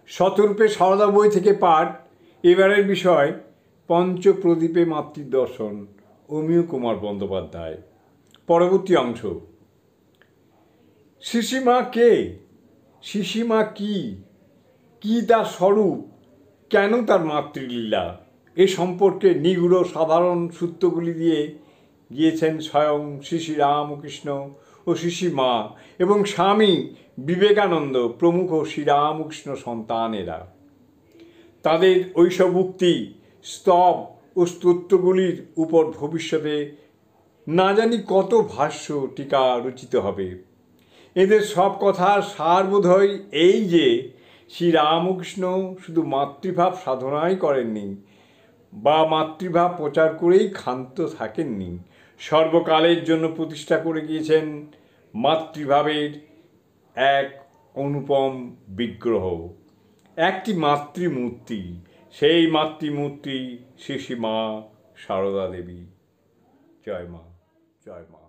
শতরূপে সারদা বই থেকে পাঠ। এবারের বিষয় পঞ্চপ্রদীপে মাতৃদর্শন, অমিয় কুমার বন্দ্যোপাধ্যায়। পরবর্তী অংশ। শিশিমা কে? শিশিমা কি? কি তার স্বরূপ? কেন তার মাতৃলীলা? এ সম্পর্কে নিগুড় সাধারণ সূত্রগুলি দিয়ে গিয়েছেন স্বয়ং শ্রী শ্রী রামকৃষ্ণ ও শিশিমা এবং স্বামী বিবেকানন্দ প্রমুখ শ্রীরামকৃষ্ণ সন্তানেরা। তাদের ওইসব উক্তি, স্তব ও স্তোত্রগুলির উপর ভবিষ্যতে না জানি কত ভাষ্য টিকা রচিত হবে। এদের সব কথার সার বোধহয় এই যে শ্রীরামকৃষ্ণ শুধু মাতৃভাব সাধনাই করেননি বা মাতৃভাব প্রচার করেই ক্ষান্ত থাকেননি, সর্বকালের জন্য প্রতিষ্ঠা করে গিয়েছেন মাতৃভাবের এক অনুপম বিগ্রহ, একটি মাতৃমূর্তি। সেই মাতৃমূর্তি শ্রী শ্রী মা সারদা দেবী। জয় মা, জয় মা।